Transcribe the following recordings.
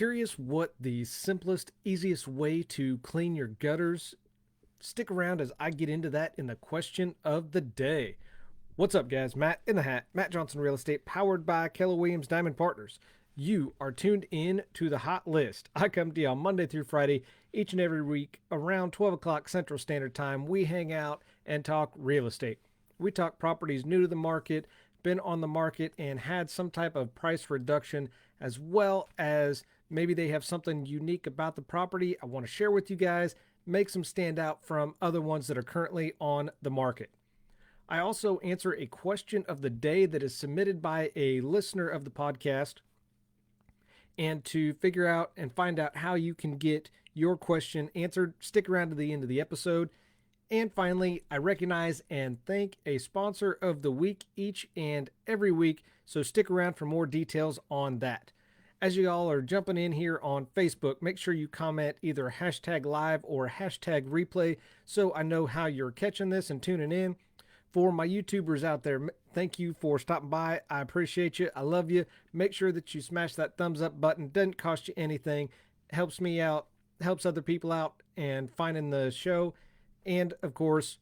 Curious what the simplest, easiest way to clean your gutters? Stick around as I get into that in the question of the day. What's up, guys? Matt in the Hat, Matt Johnson Real Estate, powered by Keller Williams Diamond Partners. You are tuned in to the Hot List. I come to you on Monday through Friday, each and every week around 12 o'clock Central Standard Time. We hang out and talk real estate. We talk properties new to the market, been on the market, and had some type of price reduction, as well as maybe they have something unique about the property I want to share with you guys, makes them stand out from other ones that are currently on the market. I also answer a question of the day that is submitted by a listener of the podcast, and to figure out and find out how you can get your question answered, stick around to the end of the episode. And finally, I recognize and thank a sponsor of the week each and every week, so stick around for more details on that. As you all are jumping in here on Facebook, make sure you comment either hashtag live or hashtag replay so I know how you're catching this and tuning in. For my YouTubers out there, thank you for stopping by. I appreciate you. I love you. Make sure that you smash that thumbs up button. Doesn't cost you anything. Helps me out, helps other people out and finding the show. And of course,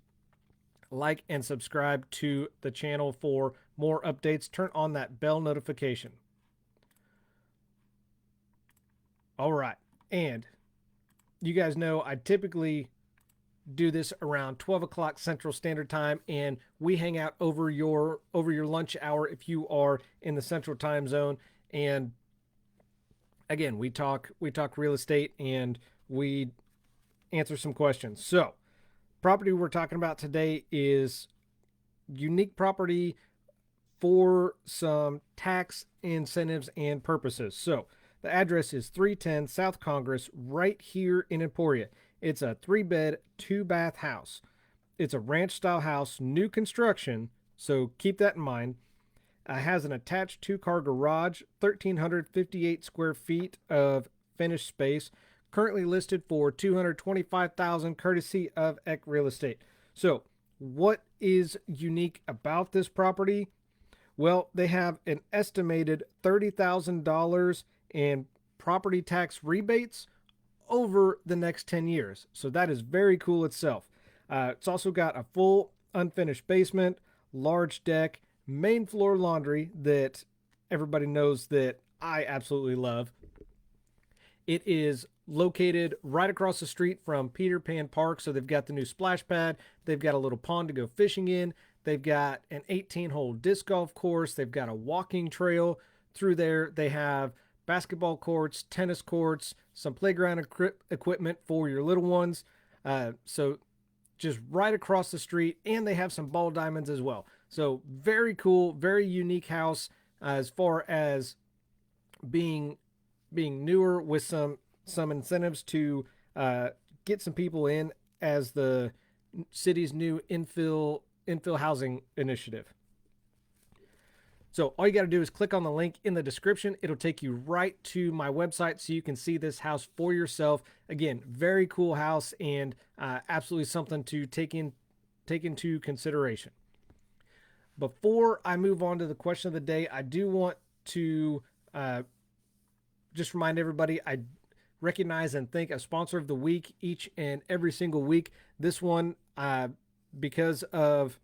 like and subscribe to the channel for more updates. Turn on that bell notification. All right. And you guys know I typically do this around 12 o'clock Central Standard Time, and we hang out over your lunch hour if you are in the Central Time Zone. And again, we talk real estate and we answer some questions. So, property we're talking about today is unique property for some tax incentives and purposes. So, the address is 310 South Congress, right here in Emporia. It's a 3-bed, 2-bath house. It's a ranch-style house, new construction, so keep that in mind. Has an attached 2-car garage, 1,358 square feet of finished space, currently listed for $225,000, courtesy of EC Real Estate. So, what is unique about this property? Well, they have an estimated $30,000 in property tax rebates over the next 10 years. So that is very cool itself. It's also got a full unfinished basement, large deck, main floor laundry that everybody knows that I absolutely love. It is located right across the street from Peter Pan Park. So they've got the new splash pad. They've got a little pond to go fishing in. They've got an 18-hole disc golf course. They've got a walking trail through there. They have basketball courts, tennis courts, some playground equipment for your little ones. So just right across the street, and they have some ball diamonds as well. So very cool, very unique house as far as being newer with some incentives to get some people in as the city's new infill housing initiative. So all you got to do is click on the link in the description. It'll take you right to my website so you can see this house for yourself. Again, very cool house and absolutely something to take into consideration. Before I move on to the question of the day, I do want to just remind everybody, I recognize and thank a sponsor of the week each and every single week. This one, because of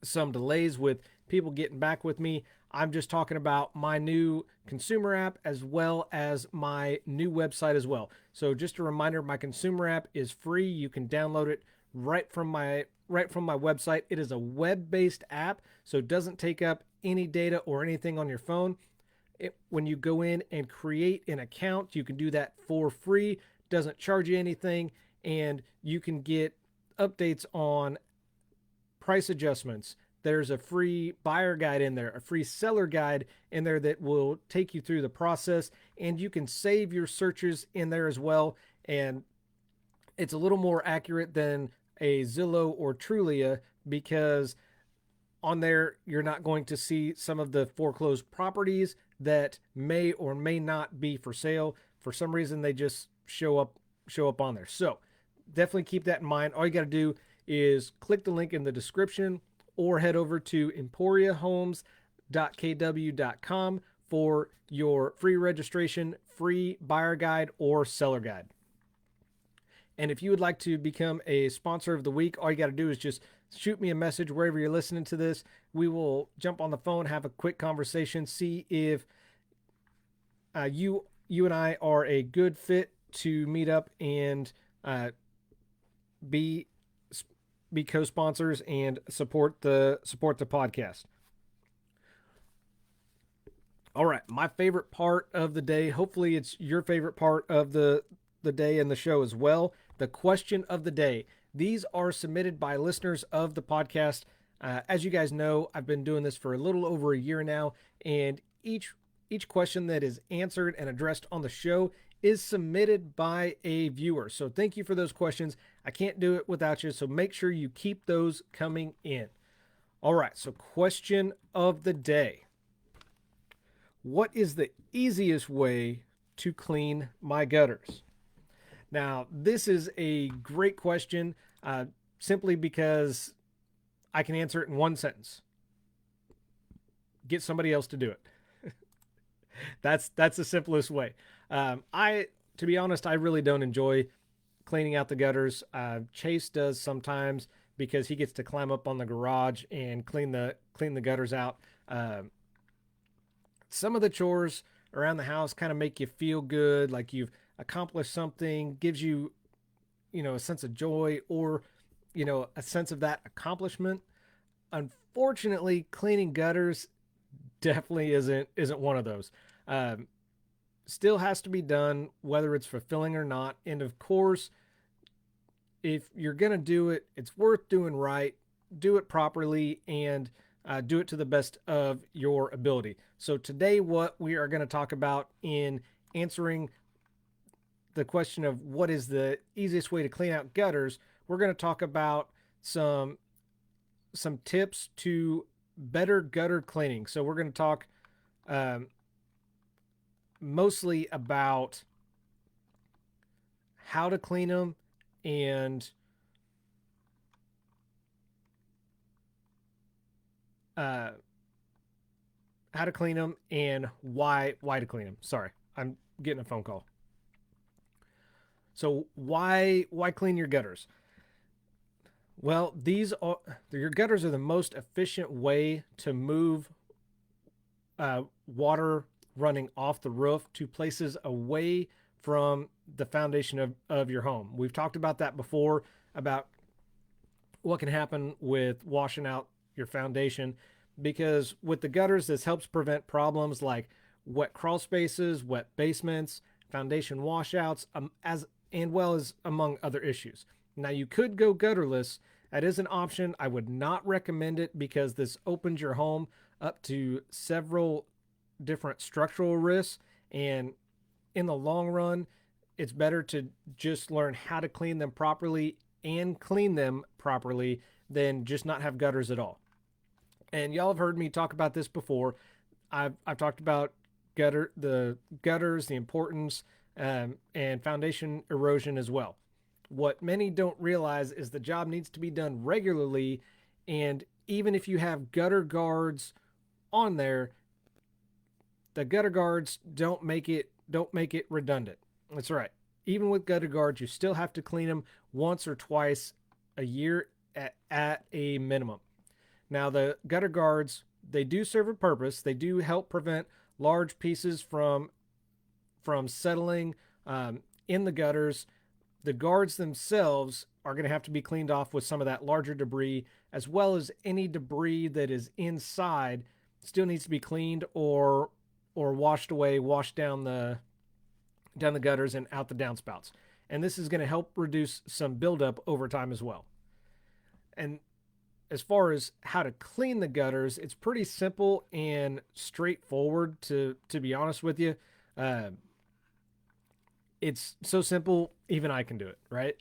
some delays with people getting back with me, I'm just talking about my new consumer app as well as my new website as well. So just a reminder, my consumer app is free. You can download it right from my website. It is a web-based app, so it doesn't take up any data or anything on your phone. When you go in and create an account, you can do that for free. Doesn't charge you anything, and you can get updates on price adjustments. There's a free buyer guide in there, a free seller guide in there that will take you through the process, and you can save your searches in there as well. And it's a little more accurate than a Zillow or Trulia, because on there you're not going to see some of the foreclosed properties that may or may not be for sale. For some reason, they just show up on there. So definitely keep that in mind. All you got to do is click the link in the description or head over to emporiahomes.kw.com for your free registration, free buyer guide, or seller guide. And if you would like to become a sponsor of the week, all you got to do is just shoot me a message wherever you're listening to this. We will jump on the phone, have a quick conversation, see if you and I are a good fit to meet up and be co-sponsors and support the podcast. All right, my favorite part of the day. Hopefully, it's your favorite part of the day and the show as well. The question of the day. These are submitted by listeners of the podcast. As you guys know, I've been doing this for a little over a year now, and each question that is answered and addressed on the show is submitted by a viewer. So thank you for those questions. I can't do it without you, so make sure you keep those coming in. All right, so question of the day. What is the easiest way to clean my gutters? Now, this is a great question simply because I can answer it in one sentence. Get somebody else to do it. That's the simplest way. To be honest, I really don't enjoy cleaning out the gutters. Chase does sometimes because he gets to climb up on the garage and clean the gutters out. Some of the chores around the house kind of make you feel good, like you've accomplished something, gives you, a sense of joy or, a sense of that accomplishment. Unfortunately, cleaning gutters definitely isn't one of those. Still has to be done, whether it's fulfilling or not. And of course, if you're going to do it, it's worth doing right, do it properly, and do it to the best of your ability. So today, what we are going to talk about in answering the question of what is the easiest way to clean out gutters, we're going to talk about some tips to better gutter cleaning. So we're going to talk mostly about how to clean them and why to clean them. Sorry, I'm getting a phone call. So why clean your gutters? Well, your gutters are the most efficient way to move water running off the roof to places away from the foundation of your home. We've talked about that before, about what can happen with washing out your foundation, because with the gutters, this helps prevent problems like wet crawl spaces, wet basements, foundation washouts, as well as among other issues. Now, you could go gutterless. That is an option. I would not recommend it because this opens your home up to several different structural risks, and in the long run, it's better to just learn how to clean them properly and clean them properly than just not have gutters at all. And y'all have heard me talk about this before. I've talked about the gutters, the importance, and foundation erosion as well. What many don't realize is the job needs to be done regularly, and even if you have gutter guards on there, the gutter guards don't make it redundant. That's right. Even with gutter guards, you still have to clean them once or twice a year at a minimum. Now, the gutter guards, they do serve a purpose. They do help prevent large pieces from settling in the gutters. The guards themselves are going to have to be cleaned off with some of that larger debris, as well as any debris that is inside still needs to be cleaned or washed away, washed down the gutters and out the downspouts. And this is going to help reduce some buildup over time as well. And as far as how to clean the gutters, it's pretty simple and straightforward, to be honest with you. It's so simple, even I can do it, right?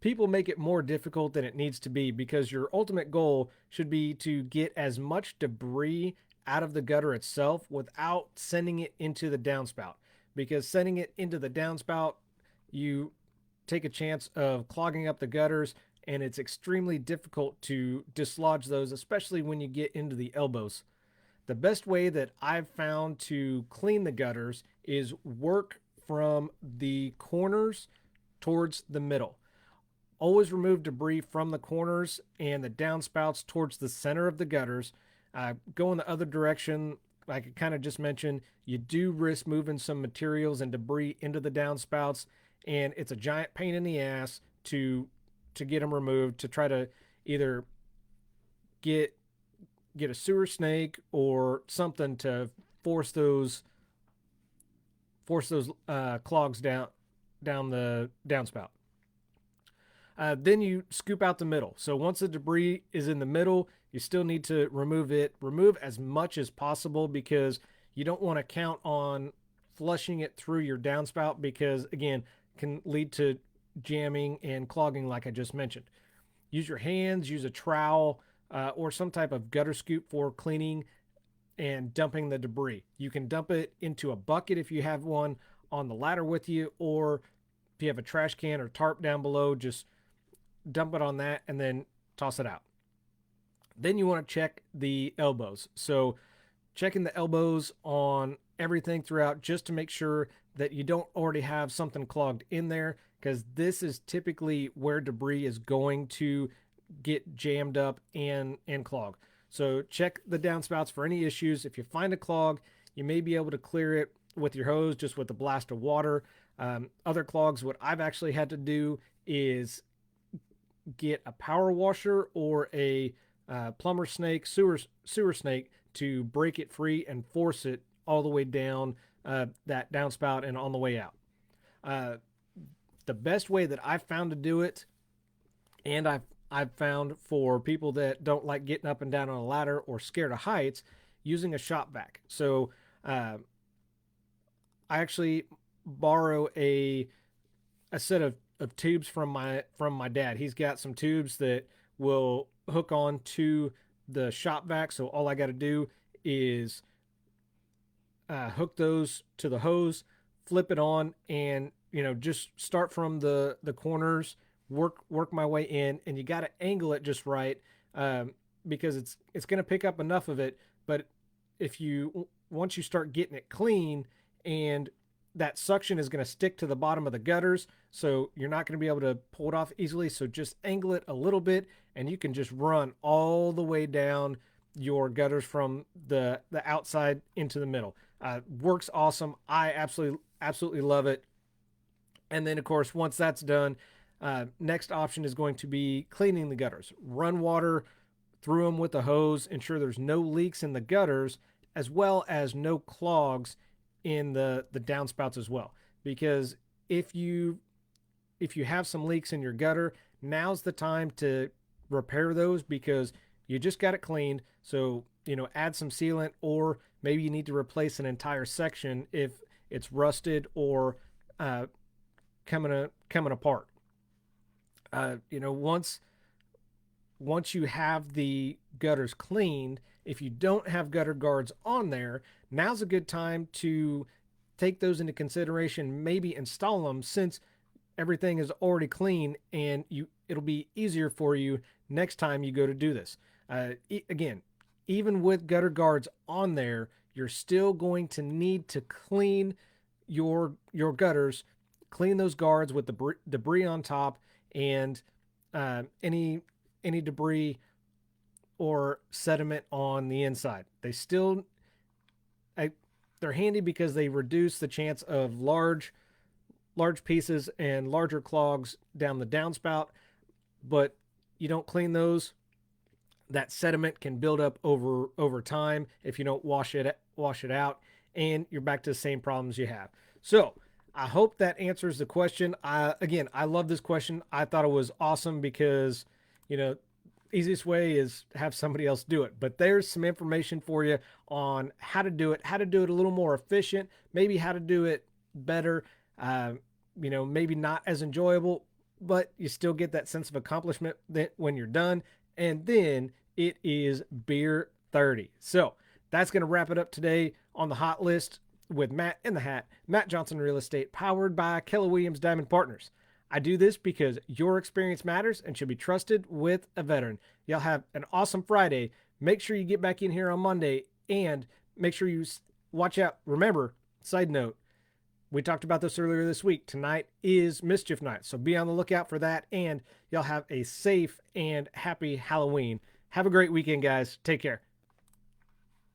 People make it more difficult than it needs to be because your ultimate goal should be to get as much debris out of the gutter itself without sending it into the downspout. Because sending it into the downspout, you take a chance of clogging up the gutters, and it's extremely difficult to dislodge those, especially when you get into the elbows. the best way that I've found to clean the gutters is work from the corners towards the middle. Always remove debris from the corners and the downspouts towards the center of the gutters. Go in the other direction, like I kind of just mentioned, you do risk moving some materials and debris into the downspouts, and it's a giant pain in the ass to get them removed, to try to either get a sewer snake or something to force those clogs down the downspout. Then you scoop out the middle. So once the debris is in the middle, you still need to remove it. Remove as much as possible, because you don't want to count on flushing it through your downspout, because again, can lead to jamming and clogging like I just mentioned. Use your hands, use a trowel, or some type of gutter scoop for cleaning and dumping the debris. You can dump it into a bucket if you have one on the ladder with you, or if you have a trash can or tarp down below, just dump it on that and then toss it out. Then you want to check the elbows. So checking the elbows on everything throughout, just to make sure that you don't already have something clogged in there, because this is typically where debris is going to get jammed up and clog. So check the downspouts for any issues. If you find a clog, you may be able to clear it with your hose, just with a blast of water. Other clogs, what I've actually had to do is get a power washer or a plumber snake, sewer snake, to break it free and force it all the way down that downspout and on the way out. The best way that I've found to do it, and I've found for people that don't like getting up and down on a ladder or scared of heights, using a shop vac. So I actually borrow a set of tubes from my dad. He's got some tubes that will hook on to the shop vac. So all I got to do is hook those to the hose, flip it on, and just start from the corners, work my way in, and you got to angle it just right, because it's going to pick up enough of it. But once you start getting it clean, and that suction is going to stick to the bottom of the gutters, so you're not going to be able to pull it off easily. So just angle it a little bit, and you can just run all the way down your gutters from the outside into the middle. Works awesome. I absolutely love it. And then of course, once that's done, next option is going to be cleaning the gutters. Run water through them with a hose, ensure there's no leaks in the gutters, as well as no clogs in the downspouts as well. Because if you have some leaks in your gutter, now's the time to repair those, because you just got it cleaned. So add some sealant, or maybe you need to replace an entire section if it's rusted or coming apart. Once you have the gutters cleaned, if you don't have gutter guards on there, now's a good time to take those into consideration, maybe install them, since everything is already clean, and it'll be easier for you next time you go to do this. Again, even with gutter guards on there, you're still going to need to clean your gutters, clean those guards with the debris on top, and any debris or sediment on the inside. They're handy because they reduce the chance of large pieces and larger clogs down the downspout. But you don't clean those, that sediment can build up over time if you don't wash it out, and you're back to the same problems you have. So I hope that answers the question. Again, I love this question. I thought it was awesome because, easiest way is have somebody else do it. But there's some information for you on how to do it a little more efficient, maybe how to do it better, maybe not as enjoyable, but you still get that sense of accomplishment when you're done. And then it is beer 30. So that's going to wrap it up today on the hot list with Matt in the Hat, Matt Johnson Real Estate, powered by Keller Williams Diamond Partners. I do this because your experience matters and should be trusted with a veteran. Y'all have an awesome Friday. Make sure you get back in here on Monday And make sure you watch out. Remember, side note, we talked about this earlier this week. Tonight is Mischief Night, so be on the lookout for that, and y'all have a safe and happy Halloween. Have a great weekend, guys. Take care.